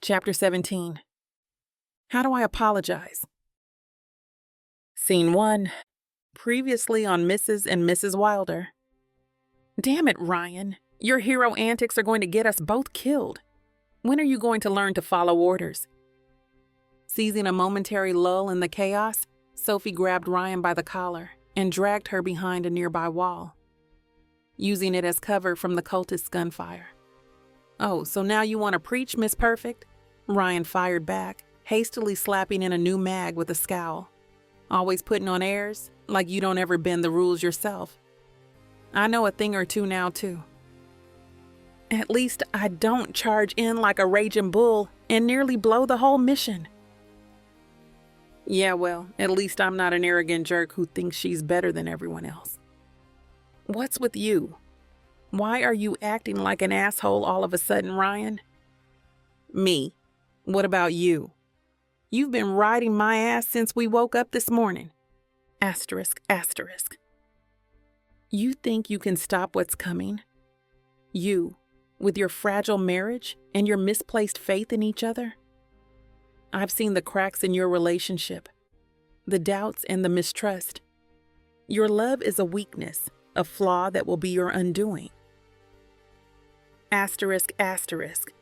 Chapter 17. How do I apologize? Scene 1. Previously on Mrs. and Mrs. Wilder. Damn it, Ryan. Your hero antics are going to get us both killed. When are you going to learn to follow orders? Seizing a momentary lull in the chaos, Sophie grabbed Ryan by the collar and dragged her behind a nearby wall, using it as cover from the cultists' gunfire. Oh, so now you want to preach, Miss Perfect? Ryan fired back, hastily slapping in a new mag with a scowl. Always putting on airs, like you don't ever bend the rules yourself. I know a thing or two now, too. At least I don't charge in like a raging bull and nearly blow the whole mission. Yeah, well, at least I'm not an arrogant jerk who thinks she's better than everyone else. What's with you? Why are you acting like an asshole all of a sudden, Ryan? Me. What about you? You've been riding my ass since we woke up this morning. Asterisk, asterisk. You think you can stop what's coming? You, with your fragile marriage and your misplaced faith in each other? I've seen the cracks in your relationship, the doubts and the mistrust. Your love is a weakness, a flaw that will be your undoing. Asterisk, asterisk.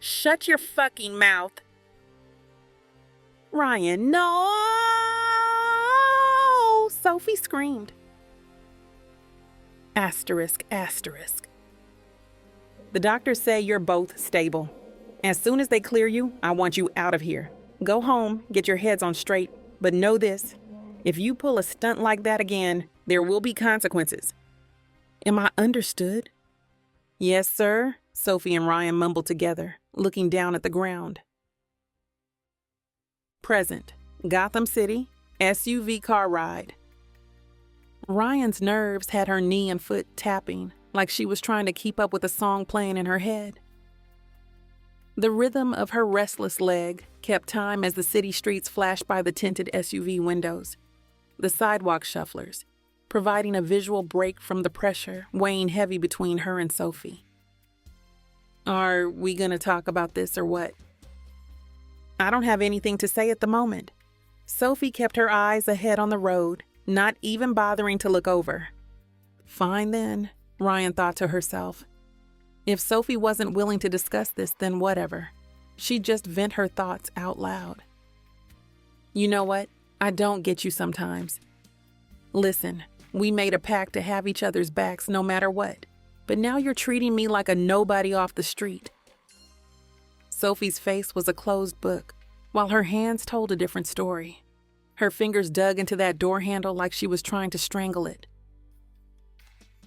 Shut your fucking mouth. Ryan, no! Sophie screamed. Asterisk, asterisk. The doctors say you're both stable. As soon as they clear you, I want you out of here. Go home, get your heads on straight, but know this. If you pull a stunt like that again, there will be consequences. Am I understood? Yes, sir, Sophie and Ryan mumbled together, looking down at the ground. Present, Gotham City, SUV car ride. Ryan's nerves had her knee and foot tapping, like she was trying to keep up with a song playing in her head. The rhythm of her restless leg kept time as the city streets flashed by the tinted SUV windows, the sidewalk shufflers, providing a visual break from the pressure weighing heavy between her and Sophie. Are we gonna talk about this or what? I don't have anything to say at the moment. Sophie kept her eyes ahead on the road, not even bothering to look over. Fine then, Ryan thought to herself. If Sophie wasn't willing to discuss this, then whatever. She'd just vent her thoughts out loud. You know what? I don't get you sometimes. Listen, we made a pact to have each other's backs no matter what, but now you're treating me like a nobody off the street. Sophie's face was a closed book, while her hands told a different story. Her fingers dug into that door handle like she was trying to strangle it.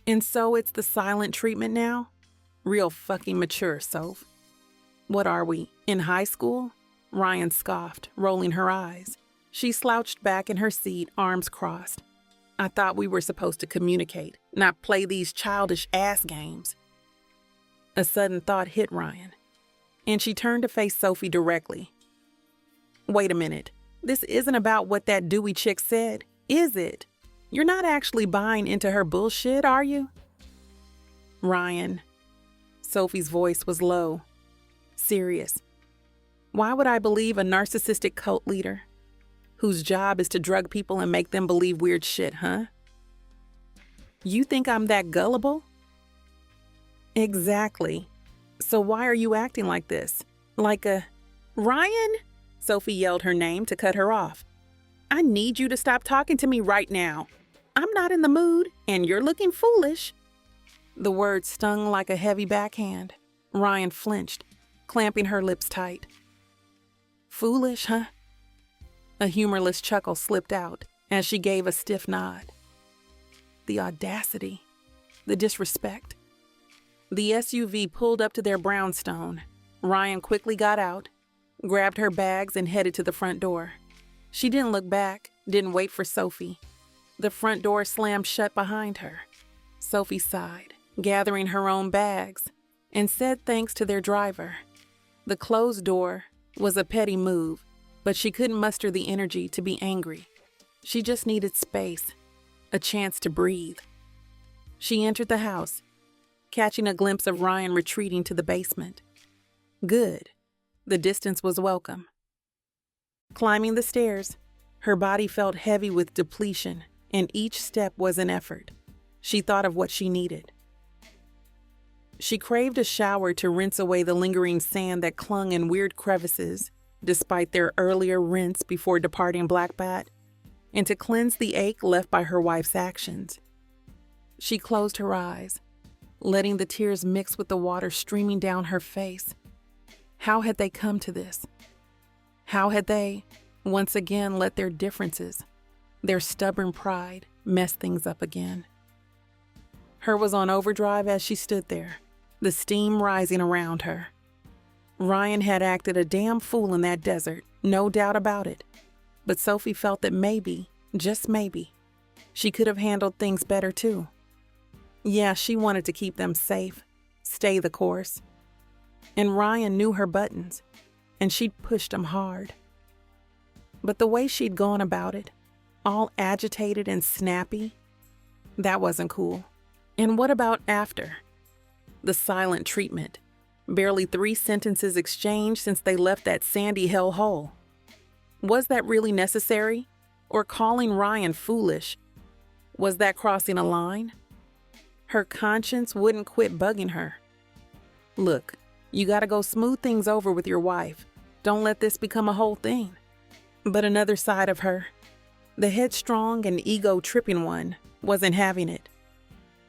And so it's the silent treatment now? Real fucking mature, Soph. What are we, in high school? Ryan scoffed, rolling her eyes. She slouched back in her seat, arms crossed. I thought we were supposed to communicate, not play these childish ass games. A sudden thought hit Ryan, and she turned to face Sophie directly. Wait a minute. This isn't about what that Dewey chick said, is it? You're not actually buying into her bullshit, are you? Ryan. Sophie's voice was low, serious. Why would I believe a narcissistic cult leader whose job is to drug people and make them believe weird shit, huh? You think I'm that gullible? Exactly. So why are you acting like this? Like a... Ryan? Sophie yelled her name to cut her off. I need you to stop talking to me right now. I'm not in the mood, and you're looking foolish. The words stung like a heavy backhand. Ryan flinched, clamping her lips tight. Foolish, huh? A humorless chuckle slipped out as she gave a stiff nod. The audacity, the disrespect. The SUV pulled up to their brownstone. Ryan quickly got out, grabbed her bags, and headed to the front door. She didn't look back, didn't wait for Sophie. The front door slammed shut behind her. Sophie sighed, gathering her own bags, and said thanks to their driver. The closed door was a petty move, but she couldn't muster the energy to be angry. She just needed space, a chance to breathe. She entered the house, catching a glimpse of Ryan retreating to the basement. Good. The distance was welcome. Climbing the stairs, her body felt heavy with depletion, and each step was an effort. She thought of what she needed. She craved a shower to rinse away the lingering sand that clung in weird crevices, despite their earlier rinse before departing Black Bat, and to cleanse the ache left by her wife's actions. She closed her eyes, letting the tears mix with the water streaming down her face. How had they come to this? How had they, once again, let their differences, their stubborn pride, mess things up again? Her was on overdrive as she stood there, the steam rising around her. Ryan had acted a damn fool in that desert, no doubt about it. But Sophie felt that maybe, just maybe, she could have handled things better too. Yeah, she wanted to keep them safe, stay the course. And Ryan knew her buttons, and she'd pushed them hard. But the way she'd gone about it, all agitated and snappy, that wasn't cool. And what about after? The silent treatment. Barely 3 sentences exchanged since they left that sandy hellhole. Was that really necessary? Or calling Ryan foolish? Was that crossing a line? Her conscience wouldn't quit bugging her. Look, you gotta go smooth things over with your wife. Don't let this become a whole thing. But another side of her, the headstrong and ego-tripping one, wasn't having it.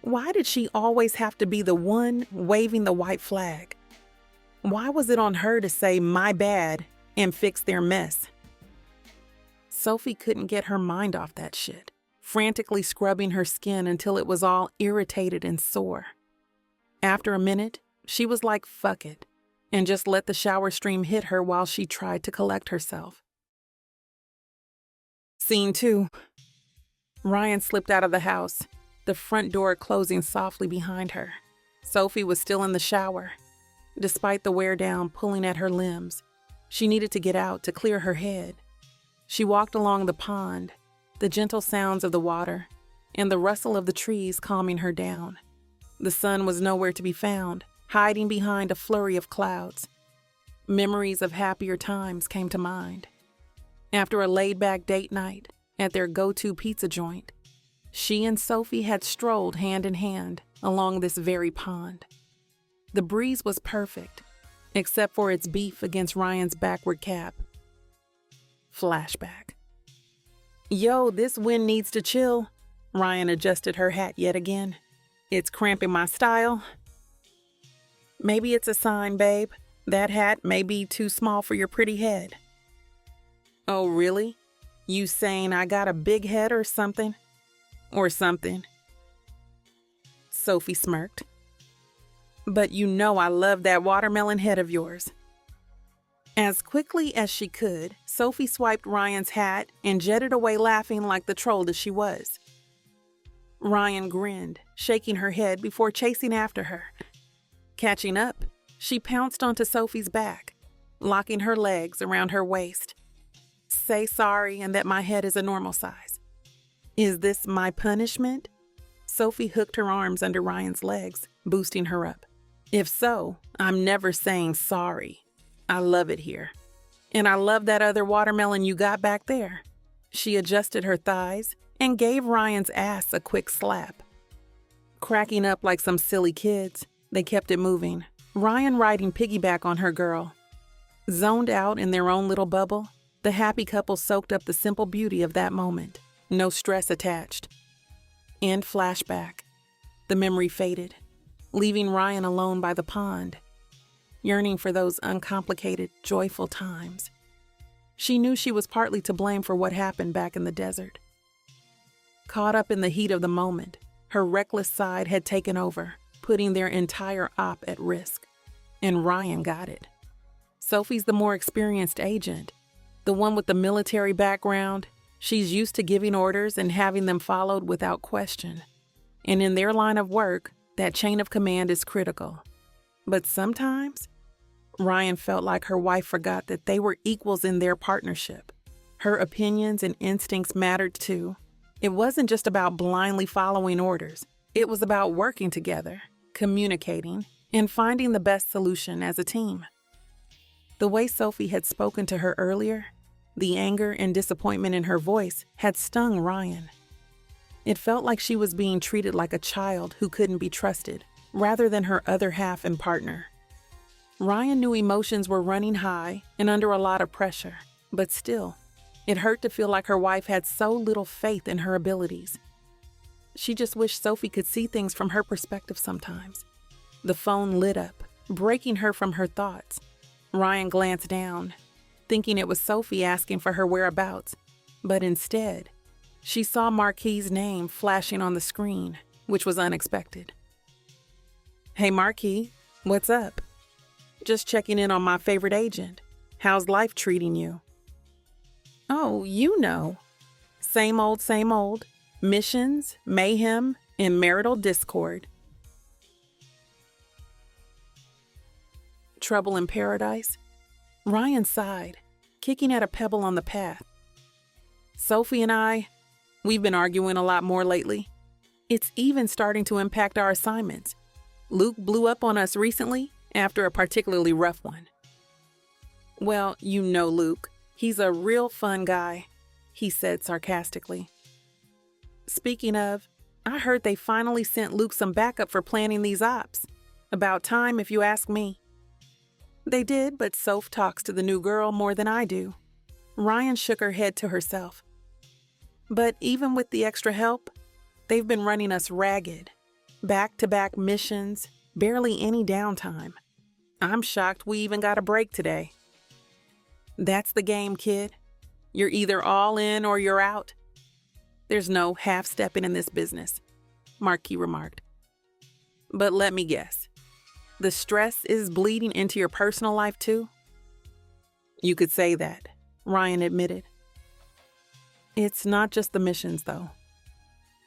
Why did she always have to be the one waving the white flag? Why was it on her to say, "my bad," and fix their mess? Sophie couldn't get her mind off that shit, frantically scrubbing her skin until it was all irritated and sore. After a minute, she was like, fuck it, and just let the shower stream hit her while she tried to collect herself. Scene 2. Ryan slipped out of the house, the front door closing softly behind her. Sophie was still in the shower. Despite the wear down pulling at her limbs, she needed to get out to clear her head. She walked along the pond, the gentle sounds of the water, and the rustle of the trees calming her down. The sun was nowhere to be found, hiding behind a flurry of clouds. Memories of happier times came to mind. After a laid-back date night at their go-to pizza joint, she and Sophie had strolled hand in hand along this very pond. The breeze was perfect, except for its beef against Ryan's backward cap. Flashback. Yo, this wind needs to chill. Ryan adjusted her hat yet again. It's cramping my style. Maybe it's a sign, babe. That hat may be too small for your pretty head. Oh, really? You saying I got a big head or something? Or something. Sophie smirked. But you know I love that watermelon head of yours. As quickly as she could, Sophie swiped Ryan's hat and jetted away laughing like the troll that she was. Ryan grinned, shaking her head before chasing after her. Catching up, she pounced onto Sophie's back, locking her legs around her waist. Say sorry and that my head is a normal size. Is this my punishment? Sophie hooked her arms under Ryan's legs, boosting her up. If so, I'm never saying sorry. I love it here. And I love that other watermelon you got back there. She adjusted her thighs and gave Ryan's ass a quick slap. Cracking up like some silly kids, they kept it moving, Ryan riding piggyback on her girl. Zoned out in their own little bubble, the happy couple soaked up the simple beauty of that moment. No stress attached. End flashback. The memory faded, leaving Ryan alone by the pond, yearning for those uncomplicated, joyful times. She knew she was partly to blame for what happened back in the desert. Caught up in the heat of the moment, her reckless side had taken over, putting their entire op at risk. And Ryan got it. Sophie's the more experienced agent, the one with the military background. She's used to giving orders and having them followed without question. And in their line of work, that chain of command is critical. But sometimes, Ryan felt like her wife forgot that they were equals in their partnership. Her opinions and instincts mattered too. It wasn't just about blindly following orders. It was about working together, communicating, and finding the best solution as a team. The way Sophie had spoken to her earlier, the anger and disappointment in her voice had stung Ryan. It felt like she was being treated like a child who couldn't be trusted, rather than her other half and partner. Ryan knew emotions were running high and under a lot of pressure, but still, it hurt to feel like her wife had so little faith in her abilities. She just wished Sophie could see things from her perspective sometimes. The phone lit up, breaking her from her thoughts. Ryan glanced down, thinking it was Sophie asking for her whereabouts, but instead, she saw Marquis's name flashing on the screen, which was unexpected. "Hey Marquis, what's up? Just checking in on my favorite agent. How's life treating you?" "Oh, you know. Same old, same old. Missions, mayhem, and marital discord." Trouble in paradise? Ryan sighed, kicking at a pebble on the path. "Sophie and we've been arguing a lot more lately. It's even starting to impact our assignments. Luke blew up on us recently after a particularly rough one." "Well, you know Luke. He's a real fun guy," he said sarcastically. "Speaking of, I heard they finally sent Luke some backup for planning these ops. About time, if you ask me." "They did, but Soph talks to the new girl more than I do." Ryan shook her head to herself. "But even with the extra help, they've been running us ragged. Back-to-back missions, barely any downtime. I'm shocked we even got a break today." "That's the game, kid. You're either all in or you're out. There's no half-stepping in this business," Marquis remarked. "But let me guess. The stress is bleeding into your personal life too?" "You could say that," Ryan admitted. "It's not just the missions, though.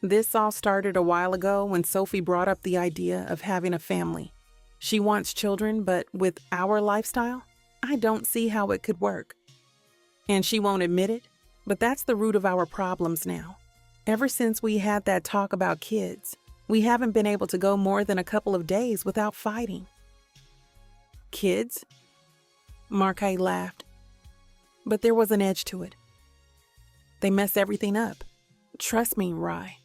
This all started a while ago when Sophie brought up the idea of having a family. She wants children, but with our lifestyle, I don't see how it could work. And she won't admit it, but that's the root of our problems now. Ever since we had that talk about kids, we haven't been able to go more than a couple of days without fighting." "Kids?" Marquis laughed. But there was an edge to it. "They mess everything up. Trust me, Rye.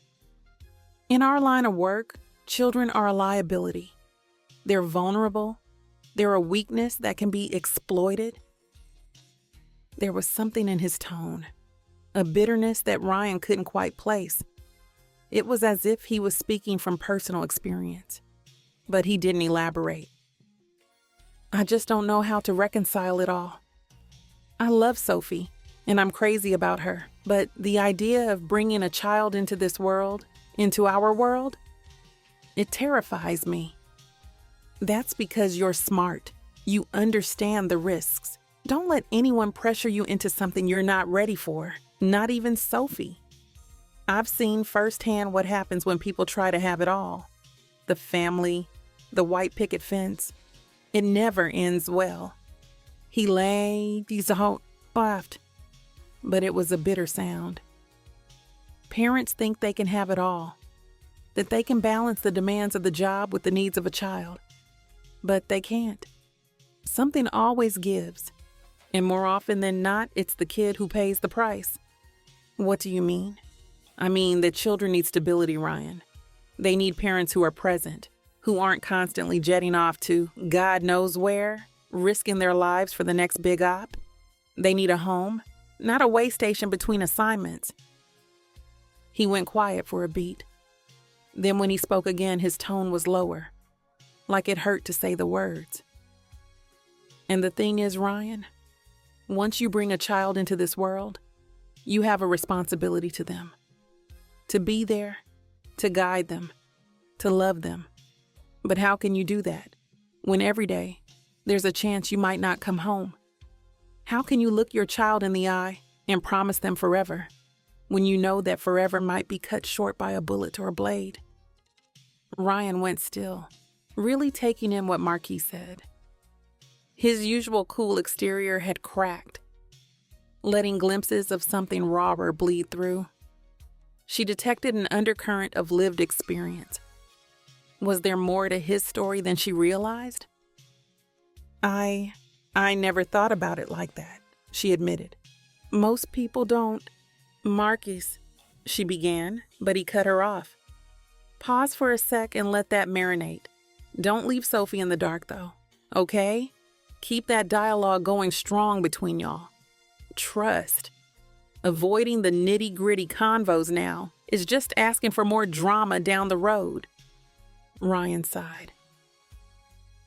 In our line of work, children are a liability. They're vulnerable. They're a weakness that can be exploited." There was something in his tone, a bitterness that Ryan couldn't quite place. It was as if he was speaking from personal experience, but he didn't elaborate. "I just don't know how to reconcile it all. I love Sophie, and I'm crazy about her, but the idea of bringing a child into this world, into our world, it terrifies me." "That's because you're smart. You understand the risks. Don't let anyone pressure you into something you're not ready for, not even Sophie. I've seen firsthand what happens when people try to have it all. The family, the white picket fence. It never ends well." He laid his whole laughed, but it was a bitter sound. Parents think they can have it all, that they can balance the demands of the job with the needs of a child. But they can't. Something always gives, and more often than not, it's the kid who pays the price. "What do you mean?" "I mean that children need stability, Ryan. They need parents who are present, who aren't constantly jetting off to God knows where, risking their lives for the next big op. They need a home, not a way station between assignments." He went quiet for a beat. Then when he spoke again, his tone was lower, like it hurt to say the words. "And the thing is, Ryan, once you bring a child into this world, you have a responsibility to them. To be there, to guide them, to love them. But how can you do that when every day there's a chance you might not come home? How can you look your child in the eye and promise them forever when you know that forever might be cut short by a bullet or a blade?" Ryan went still, really taking in what Marquis said. His usual cool exterior had cracked, letting glimpses of something rawer bleed through. She detected an undercurrent of lived experience. Was there more to his story than she realized? I never thought about it like that, she admitted. Most people don't. Marcus, she began, but he cut her off. Pause for a sec and let that marinate. Don't leave Sophie in the dark, though, okay? Keep that dialogue going strong between y'all. Trust. Avoiding the nitty-gritty convos now is just asking for more drama down the road. Ryan sighed.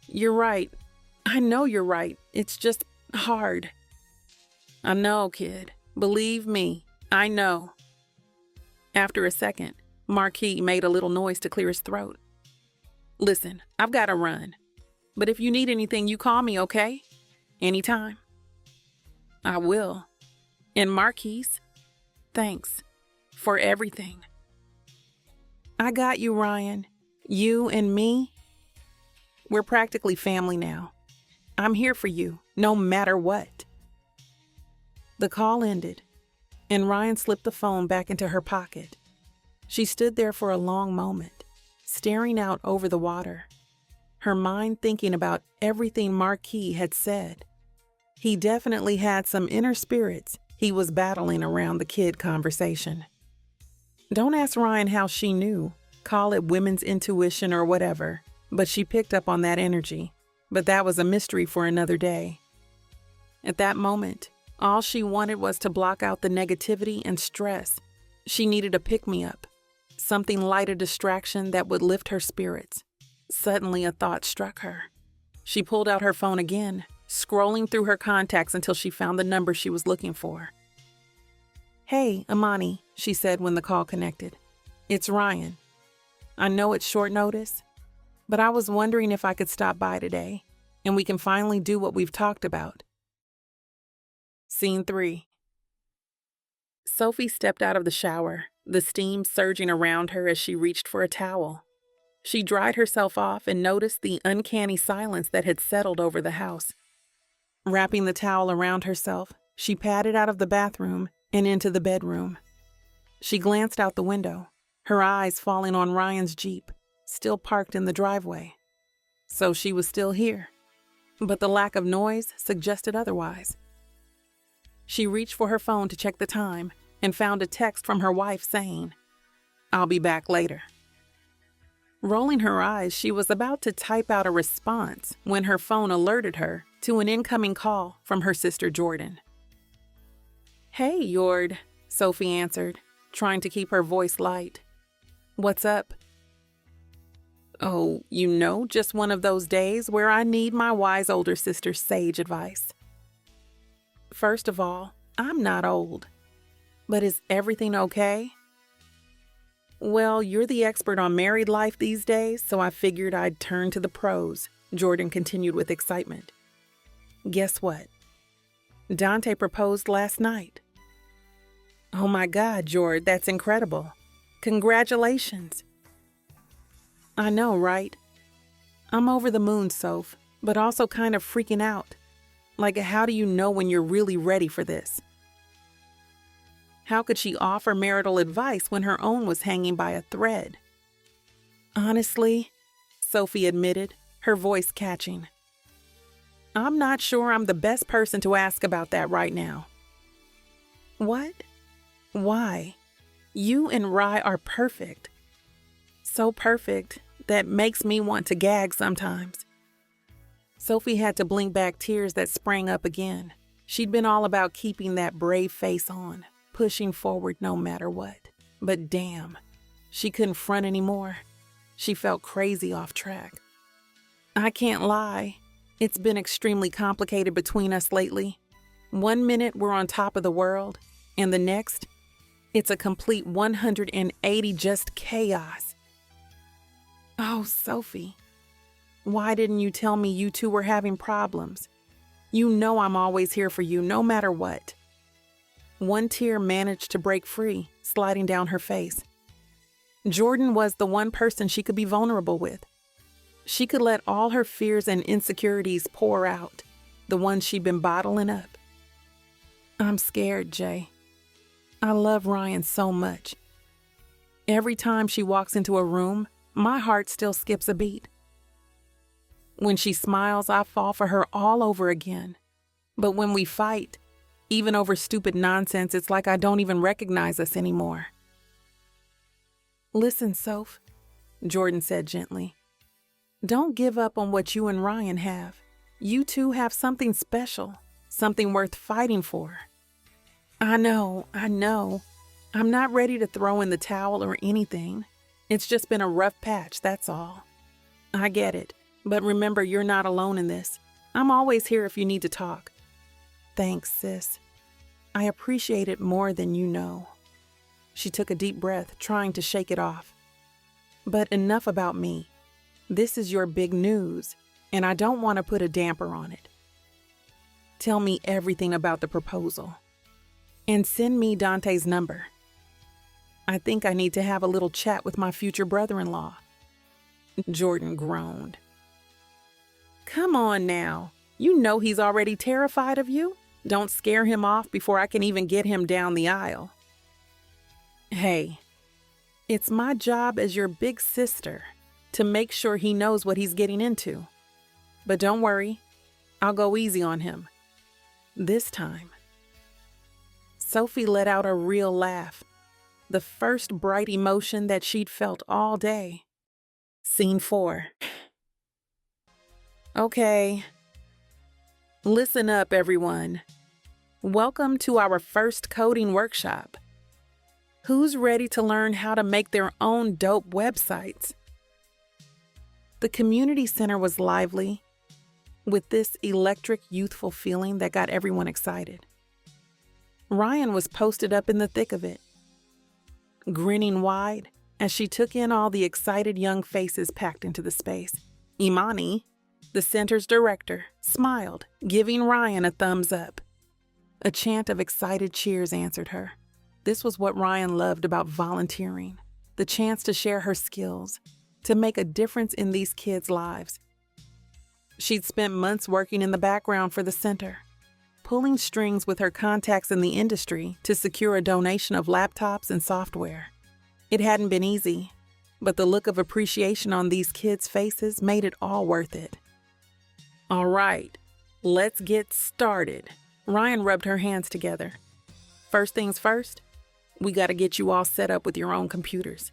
You're right. I know you're right. It's just hard. I know, kid. Believe me, I know. After a second, Marquis made a little noise to clear his throat. Listen, I've got to run. But if you need anything, you call me, okay? Anytime. I will. And Marquis, thanks for everything. I got you, Ryan. You and me, we're practically family now. I'm here for you, no matter what. The call ended, and Ryan slipped the phone back into her pocket. She stood there for a long moment, staring out over the water, her mind thinking about everything Marquis had said. He definitely had some inner spirits he was battling around the kid conversation. Don't ask Ryan how she knew. Call it women's intuition or whatever, but she picked up on that energy. But that was a mystery for another day. At that moment, all she wanted was to block out the negativity and stress. She needed a pick-me-up, something light, a distraction that would lift her spirits. Suddenly, a thought struck her. She pulled out her phone again, scrolling through her contacts until she found the number she was looking for. Hey, Amani, she said when the call connected. It's Ryan. I know it's short notice, but I was wondering if I could stop by today, and we can finally do what we've talked about. Scene 3. Sophie stepped out of the shower, the steam surging around her as she reached for a towel. She dried herself off and noticed the uncanny silence that had settled over the house. Wrapping the towel around herself, she padded out of the bathroom and into the bedroom. She glanced out the window, her eyes falling on Ryan's Jeep, still parked in the driveway. So she was still here, but the lack of noise suggested otherwise. She reached for her phone to check the time and found a text from her wife saying, "I'll be back later." Rolling her eyes, she was about to type out a response when her phone alerted her to an incoming call from her sister Jordan. "Hey, Yord," Sophie answered, trying to keep her voice light. "What's up?" "Oh, just one of those days where I need my wise older sister's sage advice. First of all, I'm not old. But is everything okay?" "Well, you're the expert on married life these days, so I figured I'd turn to the pros," Jordan continued with excitement. "Guess what? Dante proposed last night." "Oh my God, Jord, that's incredible. Congratulations." "I know, right? I'm over the moon, Soph, but also kind of freaking out. Like, how do you know when you're really ready for this?" How could she offer marital advice when her own was hanging by a thread? "Honestly," Sophie admitted, her voice catching, "I'm not sure I'm the best person to ask about that right now." "What? Why? You and Rye are perfect. So perfect that makes me want to gag sometimes." Sophie had to blink back tears that sprang up again. She'd been all about keeping that brave face on, pushing forward no matter what. But damn, she couldn't front anymore. She felt crazy off track. "I can't lie. It's been extremely complicated between us lately. One minute we're on top of the world, and the next, it's a complete 180 just chaos." "Oh, Sophie, why didn't you tell me you two were having problems? You know I'm always here for you, no matter what." One tear managed to break free, sliding down her face. Jordan was the one person she could be vulnerable with. She could let all her fears and insecurities pour out, the ones she'd been bottling up. "I'm scared, Jay. I love Ryan so much. Every time she walks into a room, my heart still skips a beat." When she smiles, I fall for her all over again. But when we fight, even over stupid nonsense, it's like I don't even recognize us anymore. Listen, Soph, Jordan said gently. Don't give up on what you and Ryan have. You two have something special, something worth fighting for. I know. I'm not ready to throw in the towel or anything. It's just been a rough patch, that's all. I get it, but remember, you're not alone in this. I'm always here if you need to talk. Thanks, sis. I appreciate it more than you know. She took a deep breath, trying to shake it off. But enough about me. This is your big news, and I don't want to put a damper on it. Tell me everything about the proposal. And send me Dante's number. I think I need to have a little chat with my future brother-in-law. Jordan groaned. Come on now. You know he's already terrified of you. Don't scare him off before I can even get him down the aisle. Hey, it's my job as your big sister to make sure he knows what he's getting into. But don't worry, I'll go easy on him. This time. Sophie let out a real laugh, the first bright emotion that she'd felt all day. Scene 4. Okay. Listen up, everyone. Welcome to our first coding workshop. Who's ready to learn how to make their own dope websites? The community center was lively, with this electric, youthful feeling that got everyone excited. Ryan was posted up in the thick of it, grinning wide as she took in all the excited young faces packed into the space. Imani, the center's director, smiled, giving Ryan a thumbs up. A chant of excited cheers answered her. This was what Ryan loved about volunteering, the chance to share her skills, to make a difference in these kids' lives. She'd spent months working in the background for the center, pulling strings with her contacts in the industry to secure a donation of laptops and software. It hadn't been easy, but the look of appreciation on these kids' faces made it all worth it. All right, let's get started. Ryan rubbed her hands together. First things first, we got to get you all set up with your own computers.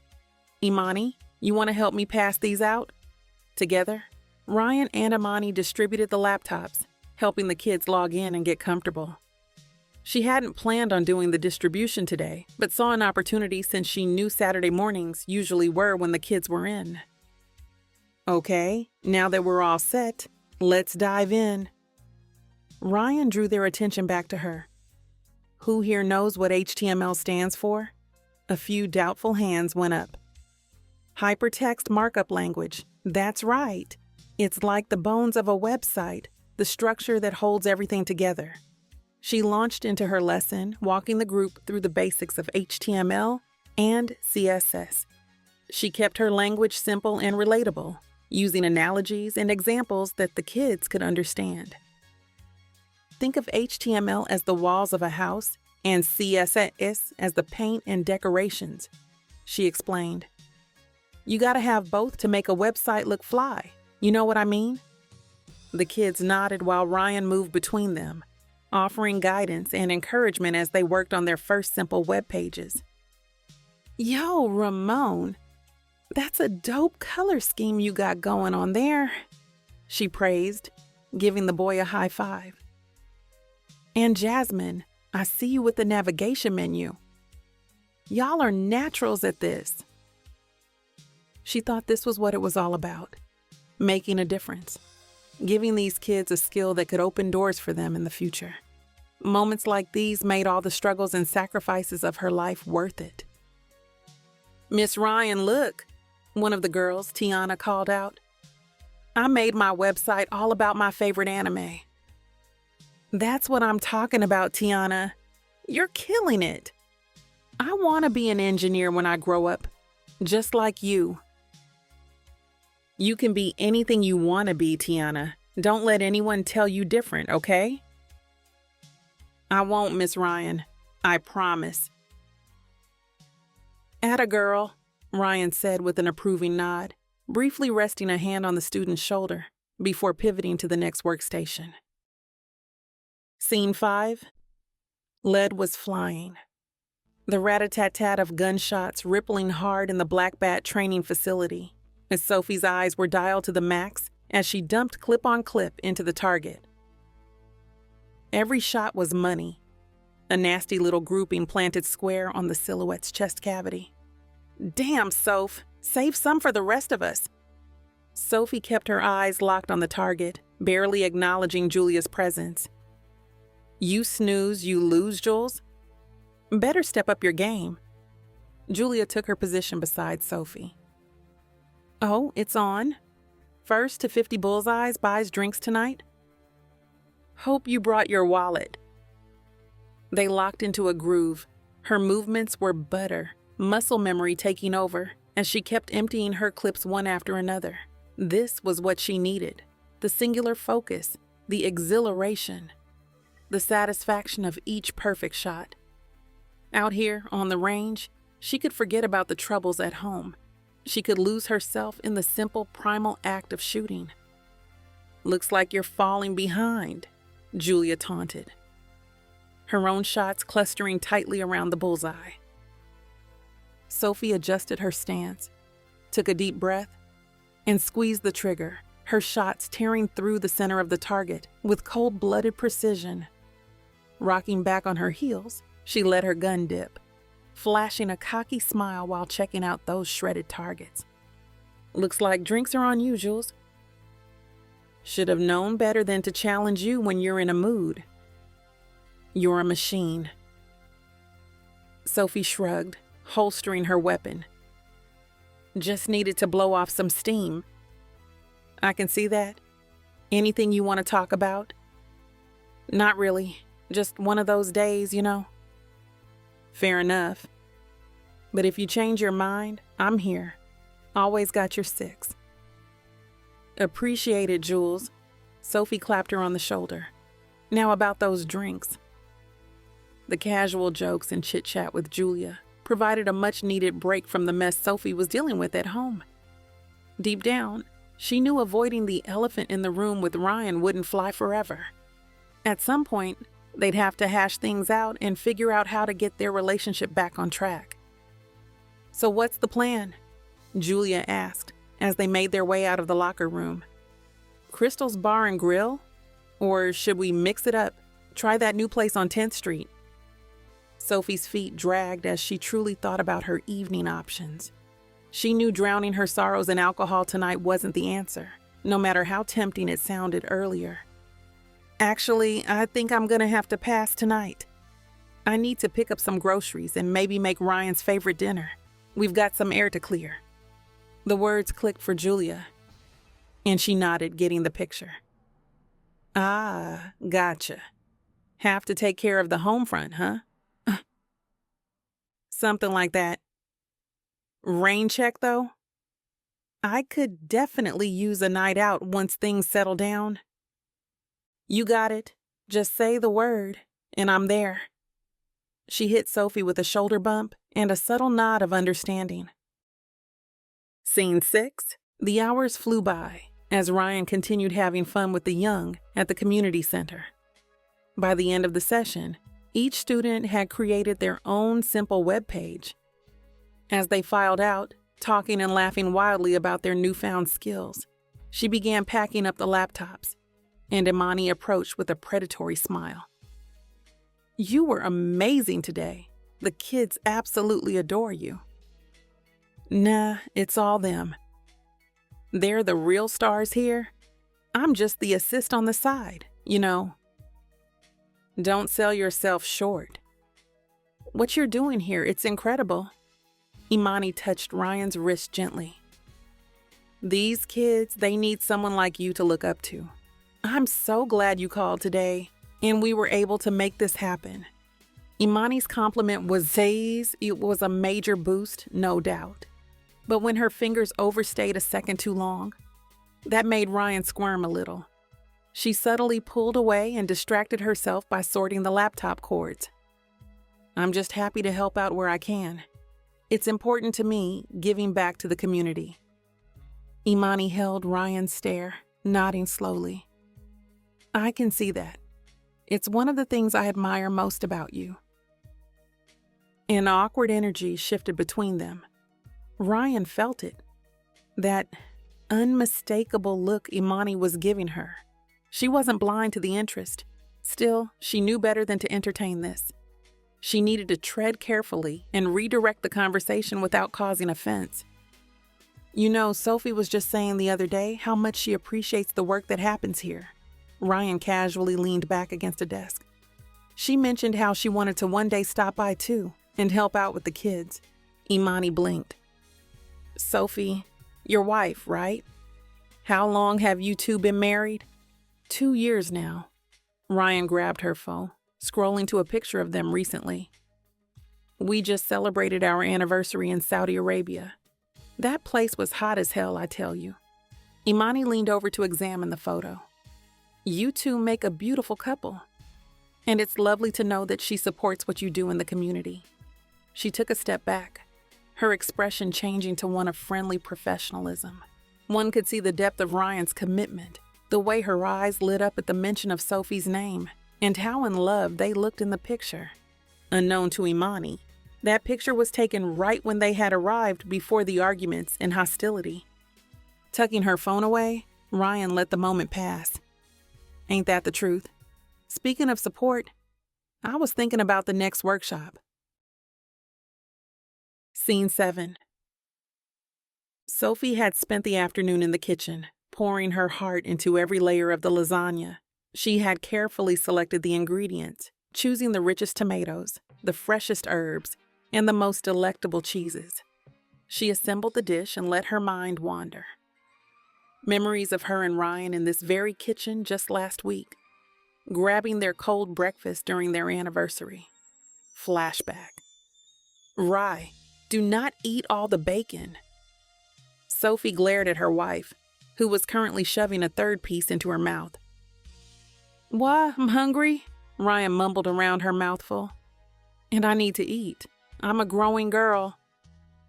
Imani, you want to help me pass these out? Together, Ryan and Imani distributed the laptops, helping the kids log in and get comfortable. She hadn't planned on doing the distribution today, but saw an opportunity since she knew Saturday mornings usually were when the kids were in. Okay, now that we're all set, let's dive in. Ryan drew their attention back to her. Who here knows what HTML stands for? A few doubtful hands went up. Hypertext markup language. That's right. It's like the bones of a website, the structure that holds everything together. She launched into her lesson, walking the group through the basics of HTML and CSS. She kept her language simple and relatable, using analogies and examples that the kids could understand. Think of HTML as the walls of a house and CSS as the paint and decorations, she explained. You gotta have both to make a website look fly. You know what I mean? The kids nodded while Ryan moved between them, offering guidance and encouragement as they worked on their first simple web pages. Yo, Ramon, that's a dope color scheme you got going on there, she praised, giving the boy a high five. And Jasmine, I see you with the navigation menu. Y'all are naturals at this. She thought this was what it was all about, making a difference, giving these kids a skill that could open doors for them in the future. Moments like these made all the struggles and sacrifices of her life worth it. Miss Ryan, look, one of the girls, Tiana, called out. I made my website all about my favorite anime. That's what I'm talking about, Tiana. You're killing it. I want to be an engineer when I grow up, just like you. You can be anything you want to be, Tiana. Don't let anyone tell you different, okay? I won't, Miss Ryan. I promise. Atta girl, Ryan said with an approving nod, briefly resting a hand on the student's shoulder. before pivoting to the next workstation. Scene 5. Lead was flying. The rat-a-tat-tat of gunshots rippling hard in the Black Bat training facility as Sophie's eyes were dialed to the max as she dumped clip on clip into the target. Every shot was money, a nasty little grouping planted square on the silhouette's chest cavity. "Damn, Soph, save some for the rest of us." Sophie kept her eyes locked on the target, barely acknowledging Julia's presence. "You snooze, you lose, Jules. Better step up your game." Julia took her position beside Sophie. "Oh, it's on. First to 50 bullseyes buys drinks tonight. Hope you brought your wallet." They locked into a groove. Her movements were butter, muscle memory taking over as she kept emptying her clips one after another. This was what she needed: the singular focus, the exhilaration, the satisfaction of each perfect shot. Out here, on the range, she could forget about the troubles at home. She could lose herself in the simple, primal act of shooting. "Looks like you're falling behind," Julia taunted, her own shots clustering tightly around the bullseye. Sophie adjusted her stance, took a deep breath, and squeezed the trigger, her shots tearing through the center of the target with cold-blooded precision. Rocking back on her heels, she let her gun dip, flashing a cocky smile while checking out those shredded targets. "Looks like drinks are on you, Jules. Should have known better than to challenge you when you're in a mood. You're a machine." Sophie shrugged, holstering her weapon. "Just needed to blow off some steam." "I can see that. Anything you want to talk about?" "Not really. Just one of those days, you know." "Fair enough. But if you change your mind, I'm here. Always got your 6. "Appreciate it, Jules." Sophie clapped her on the shoulder. "Now about those drinks." The casual jokes and chit-chat with Julia provided a much-needed break from the mess Sophie was dealing with at home. Deep down, she knew avoiding the elephant in the room with Ryan wouldn't fly forever. At some point, they'd have to hash things out and figure out how to get their relationship back on track. "So what's the plan?" Julia asked as they made their way out of the locker room. "Crystal's Bar and Grill? Or should we mix it up? Try that new place on 10th Street. Sophie's feet dragged as she truly thought about her evening options. She knew drowning her sorrows in alcohol tonight wasn't the answer, no matter how tempting it sounded earlier. "Actually, I think I'm gonna have to pass tonight. I need to pick up some groceries and maybe make Ryan's favorite dinner. We've got some air to clear." The words clicked for Julia, and she nodded, getting the picture. "Ah, gotcha. Have to take care of the home front, huh?" "Something like that. Rain check, though? I could definitely use a night out once things settle down." "You got it. Just say the word, and I'm there." She hit Sophie with a shoulder bump and a subtle nod of understanding. Scene 6. The hours flew by as Ryan continued having fun with the young at the community center. By the end of the session, each student had created their own simple web page. As they filed out, talking and laughing wildly about their newfound skills, she began packing up the laptops, and Imani approached with a predatory smile. "You were amazing today. The kids absolutely adore you." "Nah, it's all them. They're the real stars here. I'm just the assist on the side, you know." "Don't sell yourself short. What you're doing here, it's incredible." Imani touched Ryan's wrist gently. "These kids, they need someone like you to look up to. I'm so glad you called today, and we were able to make this happen." Imani's compliment was it was a major boost, no doubt. But when her fingers overstayed a second too long, that made Ryan squirm a little. She subtly pulled away and distracted herself by sorting the laptop cords. "I'm just happy to help out where I can. It's important to me, giving back to the community." Imani held Ryan's stare, nodding slowly. I can see that. It's one of the things I admire most about you. An awkward energy shifted between them. Ryan felt it. That unmistakable look Imani was giving her. She wasn't blind to the interest. Still, she knew better than to entertain this. She needed to tread carefully and redirect the conversation without causing offense. You know, Sophie was just saying the other day how much she appreciates the work that happens here. Ryan casually leaned back against a desk. She mentioned how she wanted to one day stop by too and help out with the kids. Imani blinked. Sophie, your wife, right? How long have you two been married? 2 years now. Ryan grabbed her phone, scrolling to a picture of them recently. We just celebrated our anniversary in Saudi Arabia. That place was hot as hell, I tell you. Imani leaned over to examine the photo. You two make a beautiful couple. And it's lovely to know that she supports what you do in the community. She took a step back, her expression changing to one of friendly professionalism. One could see the depth of Ryan's commitment, the way her eyes lit up at the mention of Sophie's name, and how in love they looked in the picture. Unknown to Imani, that picture was taken right when they had arrived before the arguments and hostility. Tucking her phone away, Ryan let the moment pass. Ain't that the truth? Speaking of support, I was thinking about the next workshop. Scene 7. Sophie had spent the afternoon in the kitchen, pouring her heart into every layer of the lasagna. She had carefully selected the ingredients, choosing the richest tomatoes, the freshest herbs, and the most delectable cheeses. She assembled the dish and let her mind wander. Memories of her and Ryan in this very kitchen just last week, grabbing their cold breakfast during their anniversary. Flashback. Rye, do not eat all the bacon. Sophie glared at her wife, who was currently shoving a third piece into her mouth. Why, I'm hungry, Ryan mumbled around her mouthful. And I need to eat. I'm a growing girl.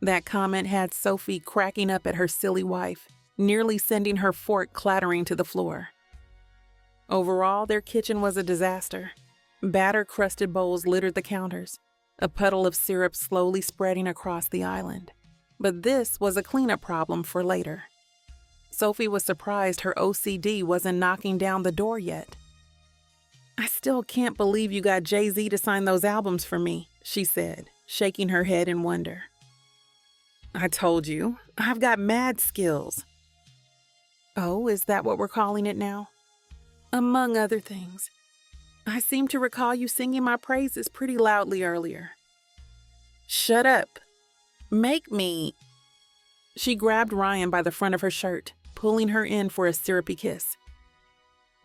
That comment had Sophie cracking up at her silly wife, nearly sending her fork clattering to the floor. Overall, their kitchen was a disaster. Batter-crusted bowls littered the counters, a puddle of syrup slowly spreading across the island. But this was a cleanup problem for later. Sophie was surprised her OCD wasn't knocking down the door yet. I still can't believe you got Jay-Z to sign those albums for me, she said, shaking her head in wonder. I told you, I've got mad skills. Oh, is that what we're calling it now? Among other things. I seem to recall you singing my praises pretty loudly earlier. Shut up. Make me. She grabbed Ryan by the front of her shirt, pulling her in for a syrupy kiss.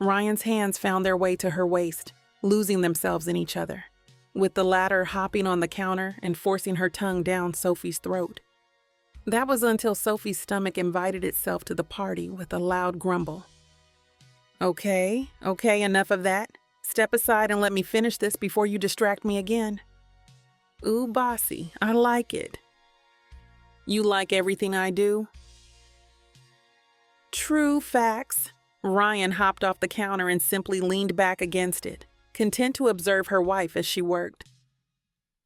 Ryan's hands found their way to her waist, losing themselves in each other, with the latter hopping on the counter and forcing her tongue down Sophie's throat. That was until Sophie's stomach invited itself to the party with a loud grumble. Okay, enough of that. Step aside and let me finish this before you distract me again. Ooh, bossy, I like it. You like everything I do? True facts. Ryan hopped off the counter and simply leaned back against it, content to observe her wife as she worked.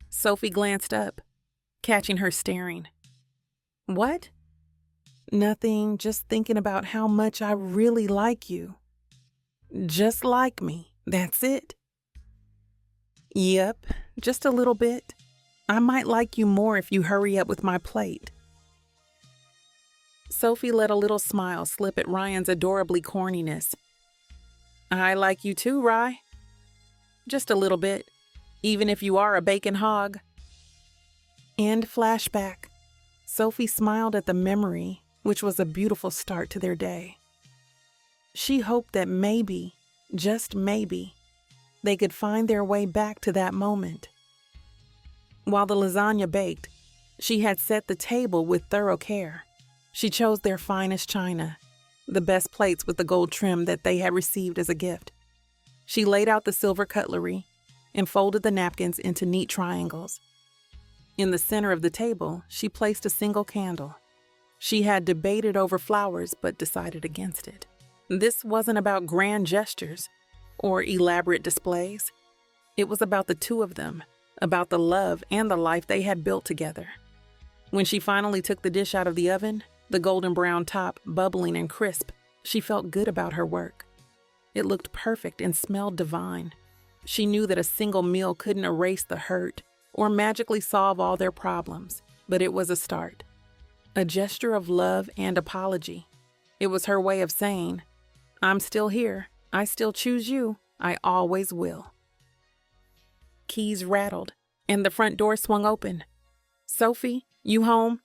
Sophie glanced up, catching her staring. What? Nothing, just thinking about how much I really like you. Just like me, that's it. Yep, just a little bit. I might like you more if you hurry up with my plate. Sophie let a little smile slip at Ryan's adorably corniness. I like you too, Rye. Just a little bit, even if you are a bacon hog. And flashback. Sophie smiled at the memory, which was a beautiful start to their day. She hoped that maybe, just maybe, they could find their way back to that moment. While the lasagna baked, she had set the table with thorough care. She chose their finest china, the best plates with the gold trim that they had received as a gift. She laid out the silver cutlery and folded the napkins into neat triangles. In the center of the table, she placed a single candle. She had debated over flowers but decided against it. This wasn't about grand gestures or elaborate displays. It was about the two of them, about the love and the life they had built together. When she finally took the dish out of the oven, the golden brown top bubbling and crisp, she felt good about her work. It looked perfect and smelled divine. She knew that a single meal couldn't erase the hurt or magically solve all their problems, but it was a start. A gesture of love and apology. It was her way of saying, "I'm still here. I still choose you. I always will." Keys rattled, and the front door swung open. "Sophie, you home?"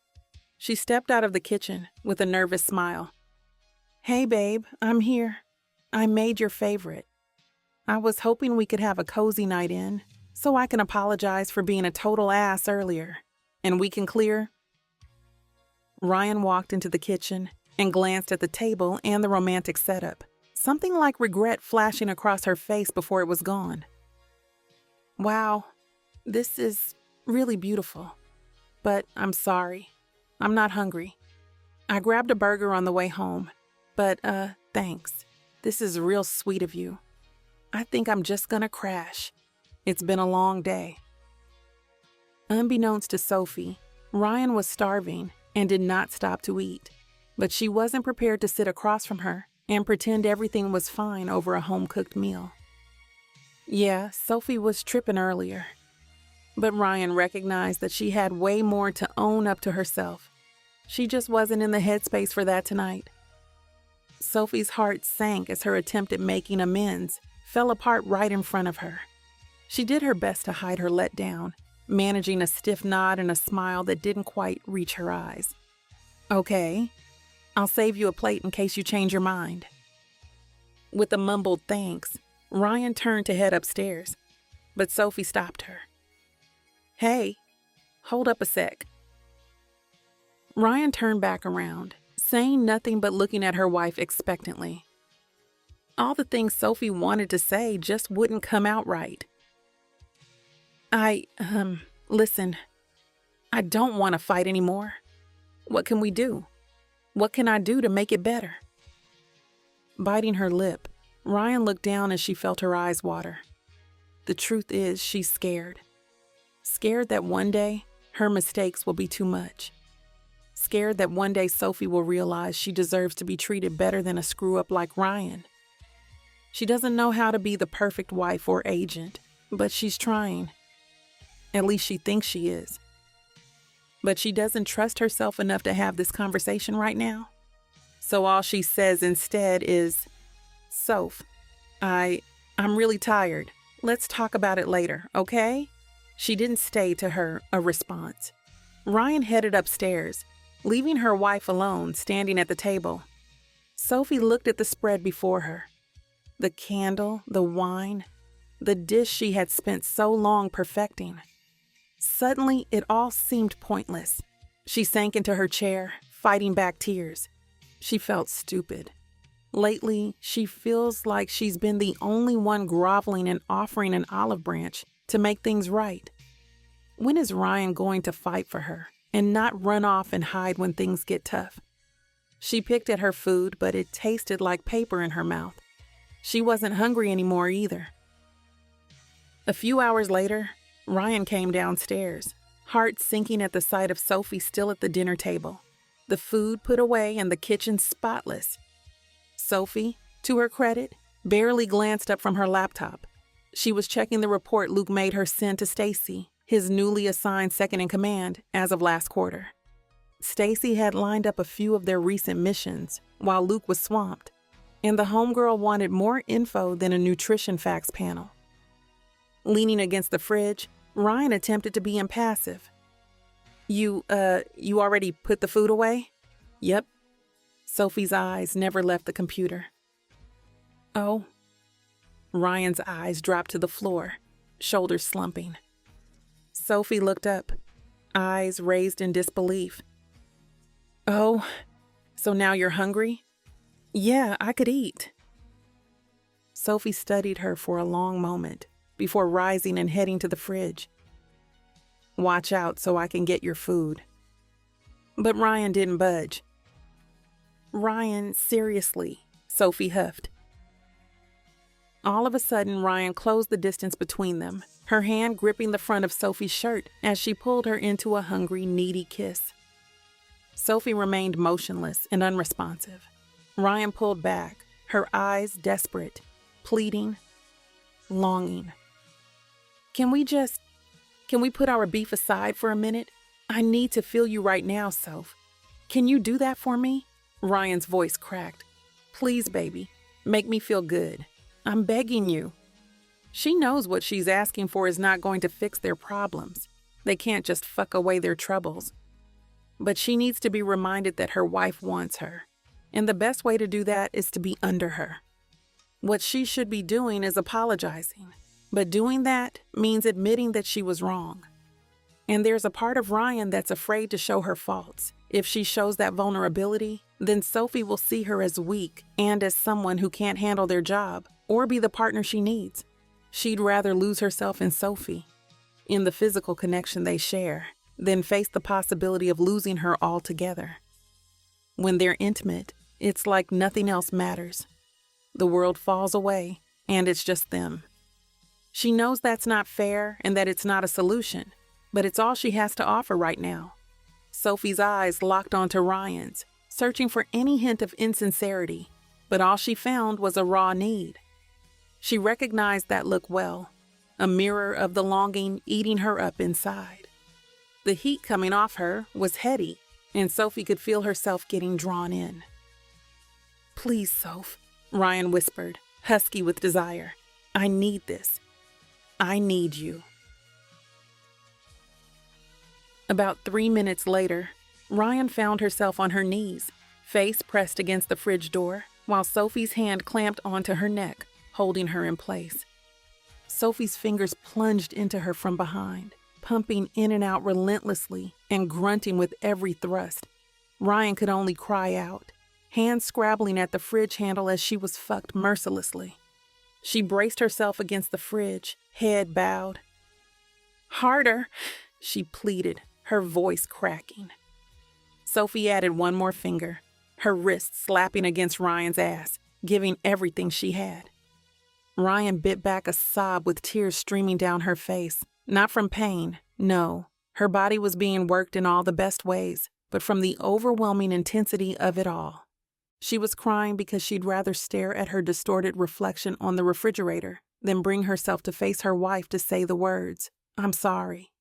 She stepped out of the kitchen with a nervous smile. "Hey, babe, I'm here. I made your favorite. I was hoping we could have a cozy night in, so I can apologize for being a total ass earlier, and we can clear." Ryan walked into the kitchen and glanced at the table and the romantic setup, something like regret flashing across her face before it was gone. "Wow, this is really beautiful, but I'm sorry. I'm not hungry. I grabbed a burger on the way home, but thanks. This is real sweet of you. I think I'm just gonna crash. It's been a long day." Unbeknownst to Sophie, Ryan was starving and did not stop to eat, but she wasn't prepared to sit across from her and pretend everything was fine over a home-cooked meal. Yeah, Sophie was tripping earlier, but Ryan recognized that she had way more to own up to herself. She just wasn't in the headspace for that tonight. Sophie's heart sank as her attempt at making amends fell apart right in front of her. She did her best to hide her letdown, managing a stiff nod and a smile that didn't quite reach her eyes. "Okay, I'll save you a plate in case you change your mind." With a mumbled thanks, Ryan turned to head upstairs, but Sophie stopped her. "Hey, hold up a sec." Ryan turned back around, saying nothing but looking at her wife expectantly. All the things Sophie wanted to say just wouldn't come out right. Listen, I don't want to fight anymore. What can we do? What can I do to make it better?" Biting her lip, Ryan looked down as she felt her eyes water. The truth is, she's scared. Scared that one day, her mistakes will be too much. Scared that one day Sophie will realize she deserves to be treated better than a screw-up like Ryan. She doesn't know how to be the perfect wife or agent, but she's trying. At least she thinks she is. But she doesn't trust herself enough to have this conversation right now. So all she says instead is, "Soph, I'm really tired. Let's talk about it later, okay?" She didn't stay to her a response. Ryan headed upstairs, leaving her wife alone, standing at the table. Sophie looked at the spread before her. The candle, the wine, the dish she had spent so long perfecting. Suddenly, it all seemed pointless. She sank into her chair, fighting back tears. She felt stupid. Lately, she feels like she's been the only one groveling and offering an olive branch to make things right. When is Ryan going to fight for her and not run off and hide when things get tough? She picked at her food, but it tasted like paper in her mouth. She wasn't hungry anymore either. A few hours later, Ryan came downstairs, heart sinking at the sight of Sophie still at the dinner table, the food put away and the kitchen spotless. Sophie, to her credit, barely glanced up from her laptop. She was checking the report Luke made her send to Stacy, his newly assigned second-in-command as of last quarter. Stacy had lined up a few of their recent missions while Luke was swamped, and the homegirl wanted more info than a nutrition facts panel. Leaning against the fridge, Ryan attempted to be impassive. You already put the food away?" "Yep." Sophie's eyes never left the computer. "Oh." Ryan's eyes dropped to the floor, shoulders slumping. Sophie looked up, eyes raised in disbelief. "Oh, so now you're hungry?" "Yeah, I could eat." Sophie studied her for a long moment before rising and heading to the fridge. "Watch out so I can get your food." But Ryan didn't budge. "Ryan, seriously, Sophie huffed. All of a sudden, Ryan closed the distance between them, her hand gripping the front of Sophie's shirt as she pulled her into a hungry, needy kiss. Sophie remained motionless and unresponsive. Ryan pulled back, her eyes desperate, pleading, longing. Can we put our beef aside for a minute? I need to feel you right now, Soph. Can you do that for me? Ryan's voice cracked. Please, baby, make me feel good. I'm begging you. She knows what she's asking for is not going to fix their problems. They can't just fuck away their troubles. But she needs to be reminded that her wife wants her. And the best way to do that is to be under her. What she should be doing is apologizing. But doing that means admitting that she was wrong. And there's a part of Ryan that's afraid to show her faults. If she shows that vulnerability, then Sophie will see her as weak and as someone who can't handle their job or be the partner she needs. She'd rather lose herself in Sophie, in the physical connection they share, than face the possibility of losing her altogether. When they're intimate, it's like nothing else matters. The world falls away, and it's just them. She knows that's not fair and that it's not a solution, but it's all she has to offer right now. Sophie's eyes locked onto Ryan's, searching for any hint of insincerity, but all she found was a raw need. She recognized that look well, a mirror of the longing eating her up inside. The heat coming off her was heady, and Sophie could feel herself getting drawn in. Please, Soph, Ryan whispered, husky with desire. I need this. I need you. About 3 minutes later, Ryan found herself on her knees, face pressed against the fridge door, while Sophie's hand clamped onto her neck, holding her in place. Sophie's fingers plunged into her from behind, pumping in and out relentlessly and grunting with every thrust. Ryan could only cry out, hands scrabbling at the fridge handle as she was fucked mercilessly. She braced herself against the fridge, head bowed. Harder, she pleaded, her voice cracking. Sophie added one more finger, her wrist slapping against Ryan's ass, giving everything she had. Ryan bit back a sob with tears streaming down her face, not from pain, no. Her body was being worked in all the best ways, but from the overwhelming intensity of it all. She was crying because she'd rather stare at her distorted reflection on the refrigerator than bring herself to face her wife to say the words, I'm sorry.